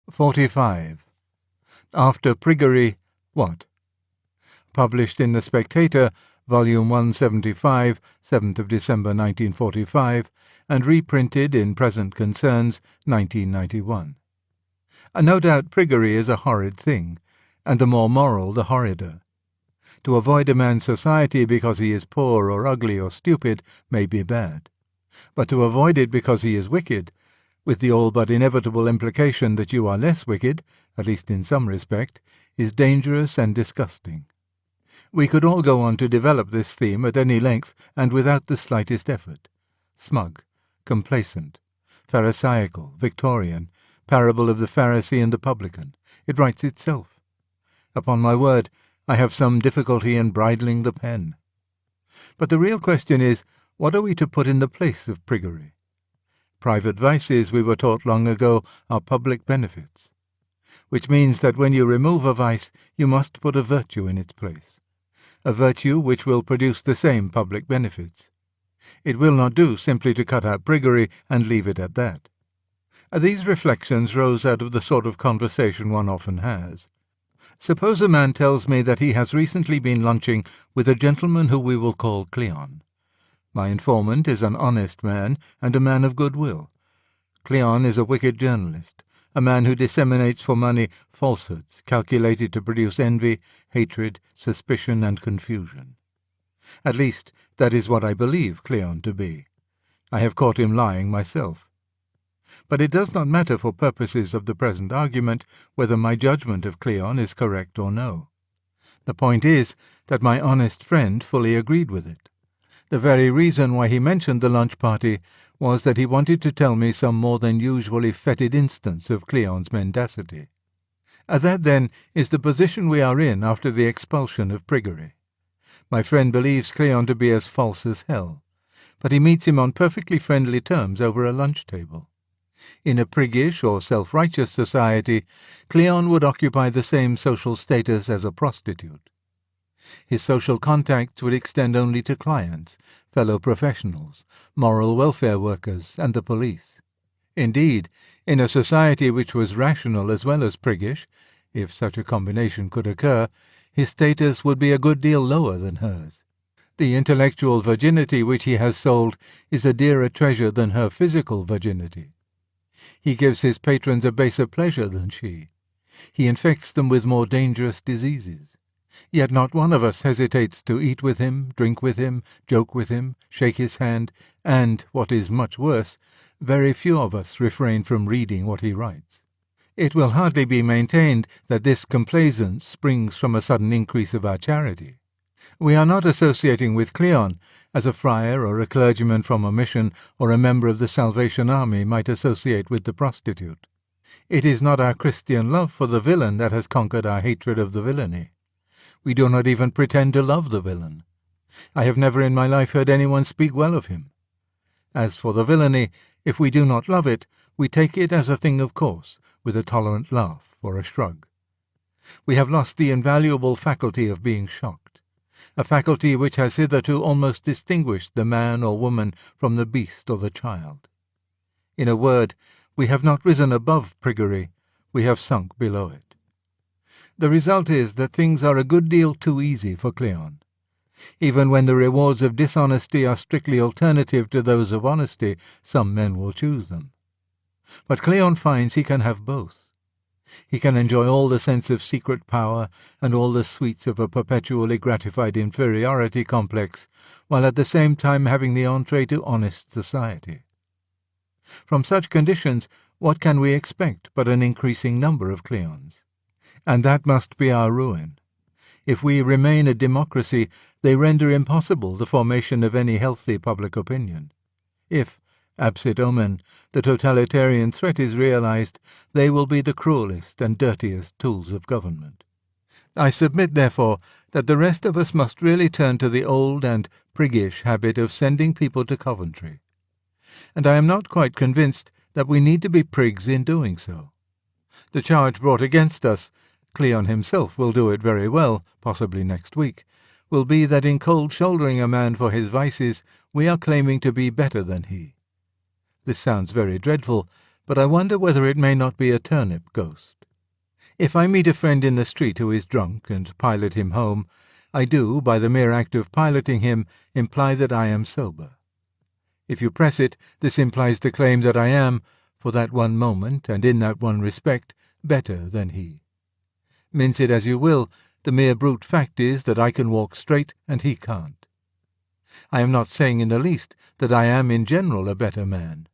45. After Priggery, what? Published in The Spectator, Volume 175, 7th of December 1945, and reprinted in Present Concerns, 1991. No doubt Priggery is a horrid thing, and the more moral the horrider. To avoid a man's society because he is poor or ugly or stupid may be bad, but to avoid it because he is wicked, with the all but inevitable implication that you are less wicked, at least in some respect, is dangerous and disgusting. We could all go on to develop this theme at any length and without the slightest effort. Smug, complacent, pharisaical, Victorian, parable of the Pharisee and the publican. It writes itself. Upon my word, I have some difficulty in bridling the pen. But the real question is, what are we to put in the place of Priggery? Private vices, we were taught long ago, are public benefits, which means that when you remove a vice, you must put a virtue in its place, a virtue which will produce the same public benefits. It will not do simply to cut out Priggery and leave it at that. These reflections rose out of the sort of conversation one often has. Suppose a man tells me that he has recently been lunching with a gentleman who we will call Cleon. My informant is an honest man and a man of goodwill. Cleon is a wicked journalist, a man who disseminates for money falsehoods calculated to produce envy, hatred, suspicion, and confusion. At least, that is what I believe Cleon to be. I have caught him lying myself. But it does not matter for purposes of the present argument whether my judgment of Cleon is correct or no. The point is that my honest friend fully agreed with it. The very reason why he mentioned the lunch party was that he wanted to tell me some more than usually fetid instance of Cleon's mendacity. That, then, is the position we are in after the expulsion of Priggery. My friend believes Cleon to be as false as hell, but he meets him on perfectly friendly terms over a lunch table. In a priggish or self-righteous society, Cleon would occupy the same social status as a prostitute. His social contacts would extend only to clients, fellow professionals, moral welfare workers, and the police. Indeed, in a society which was rational as well as priggish, if such a combination could occur, his status would be a good deal lower than hers. The intellectual virginity which he has sold is a dearer treasure than her physical virginity. He gives his patrons a baser pleasure than she. He infects them with more dangerous diseases. Yet not one of us hesitates to eat with him, drink with him, joke with him, shake his hand, and, what is much worse, very few of us refrain from reading what he writes. It will hardly be maintained that this complaisance springs from a sudden increase of our charity. We are not associating with Cleon, as a friar or a clergyman from a mission or a member of the Salvation Army might associate with the prostitute. It is not our Christian love for the villain that has conquered our hatred of the villainy. We do not even pretend to love the villain. I have never in my life heard anyone speak well of him. As for the villainy, if we do not love it, we take it as a thing of course, with a tolerant laugh or a shrug. We have lost the invaluable faculty of being shocked, a faculty which has hitherto almost distinguished the man or woman from the beast or the child. In a word, we have not risen above Priggery, we have sunk below it. The result is that things are a good deal too easy for Cleon. Even when the rewards of dishonesty are strictly alternative to those of honesty, some men will choose them. But Cleon finds he can have both. He can enjoy all the sense of secret power and all the sweets of a perpetually gratified inferiority complex, while at the same time having the entree to honest society. From such conditions, what can we expect but an increasing number of Cleons? And that must be our ruin. If we remain a democracy, they render impossible the formation of any healthy public opinion. If, absit omen, the totalitarian threat is realized, they will be the cruelest and dirtiest tools of government. I submit, therefore, that the rest of us must really turn to the old and priggish habit of sending people to Coventry. And I am not quite convinced that we need to be prigs in doing so. The charge brought against us, Cleon himself will do it very well, possibly next week, will be that in cold-shouldering a man for his vices, we are claiming to be better than he. This sounds very dreadful, but I wonder whether it may not be a turnip ghost. If I meet a friend in the street who is drunk and pilot him home, I do, by the mere act of piloting him, imply that I am sober. If you press it, this implies the claim that I am, for that one moment and in that one respect, better than he. Mince it as you will, the mere brute fact is that I can walk straight and he can't. I am not saying in the least that I am in general a better man.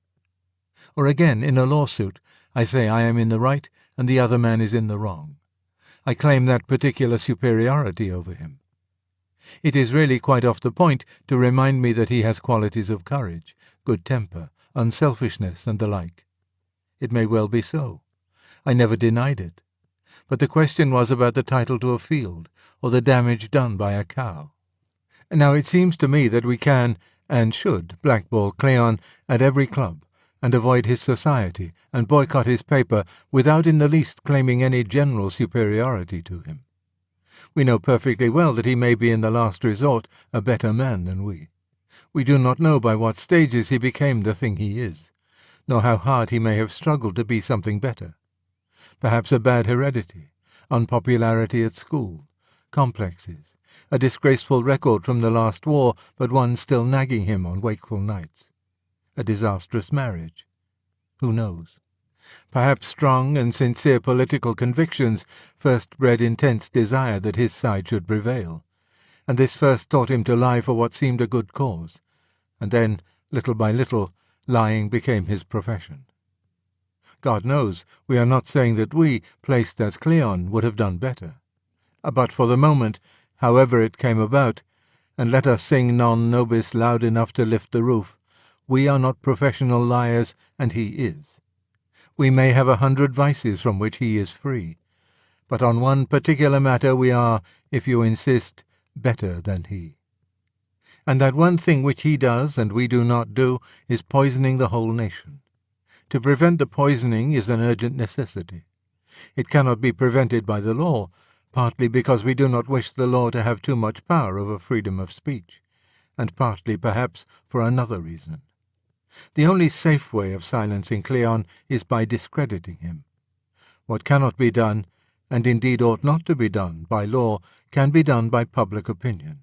Or again, in a lawsuit, I say I am in the right and the other man is in the wrong. I claim that particular superiority over him. It is really quite off the point to remind me that he has qualities of courage, good temper, unselfishness, and the like. It may well be so. I never denied it. But the question was about the title to a field, or the damage done by a cow. Now it seems to me that we can, and should, blackball Cleon at every club, and avoid his society, and boycott his paper, without in the least claiming any general superiority to him. We know perfectly well that he may be in the last resort a better man than we. We do not know by what stages he became the thing he is, nor how hard he may have struggled to be something better. Perhaps a bad heredity, unpopularity at school, complexes, a disgraceful record from the last war, but one still nagging him on wakeful nights. A disastrous marriage. Who knows? Perhaps strong and sincere political convictions first bred intense desire that his side should prevail, and this first taught him to lie for what seemed a good cause, and then, little by little, lying became his profession. God knows, we are not saying that we, placed as Cleon, would have done better. But for the moment, however it came about, and let us sing non nobis loud enough to lift the roof, we are not professional liars, and he is. We may have 100 vices from which he is free, but on one particular matter we are, if you insist, better than he. And that one thing which he does and we do not do is poisoning the whole nation. To prevent the poisoning is an urgent necessity. It cannot be prevented by the law, partly because we do not wish the law to have too much power over freedom of speech, and partly, perhaps, for another reason. The only safe way of silencing Cleon is by discrediting him. What cannot be done, and indeed ought not to be done, by law, can be done by public opinion.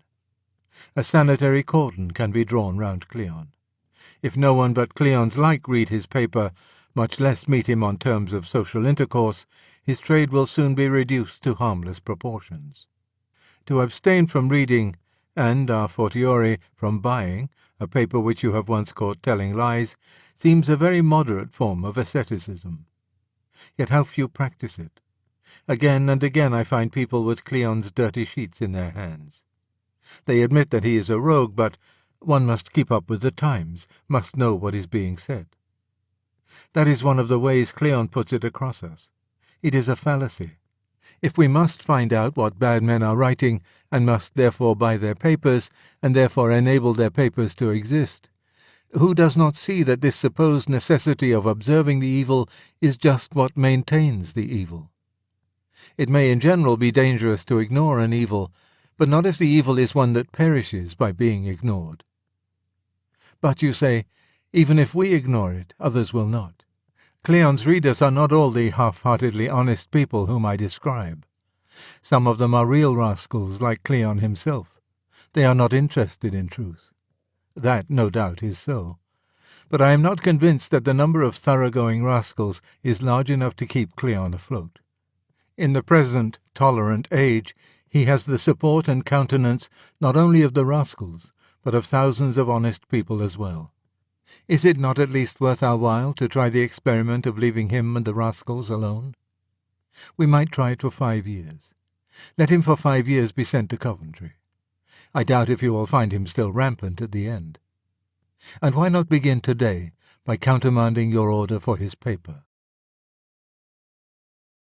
A sanitary cordon can be drawn round Cleon. If no one but Cleon's like read his paper, much less meet him on terms of social intercourse, his trade will soon be reduced to harmless proportions. To abstain from reading, and, a fortiori, from buying, a paper which you have once caught telling lies, seems a very moderate form of asceticism. Yet how few practice it. Again and again I find people with Cleon's dirty sheets in their hands. They admit that he is a rogue, but one must keep up with the times, must know what is being said. That is one of the ways Cleon puts it across us. It is a fallacy. If we must find out what bad men are writing, and must therefore buy their papers, and therefore enable their papers to exist, who does not see that this supposed necessity of observing the evil is just what maintains the evil? It may in general be dangerous to ignore an evil, but not if the evil is one that perishes by being ignored. But, you say, even if we ignore it, others will not. Cleon's readers are not all the half-heartedly honest people whom I describe. Some of them are real rascals like Cleon himself. They are not interested in truth. That, no doubt, is so. But I am not convinced that the number of thoroughgoing rascals is large enough to keep Cleon afloat. In the present tolerant age, he has the support and countenance not only of the rascals, but of thousands of honest people as well. Is it not at least worth our while to try the experiment of leaving him and the rascals alone? We might try it for 5 years. Let him for 5 years be sent to Coventry. I doubt if you will find him still rampant at the end. And why not begin today by countermanding your order for his paper?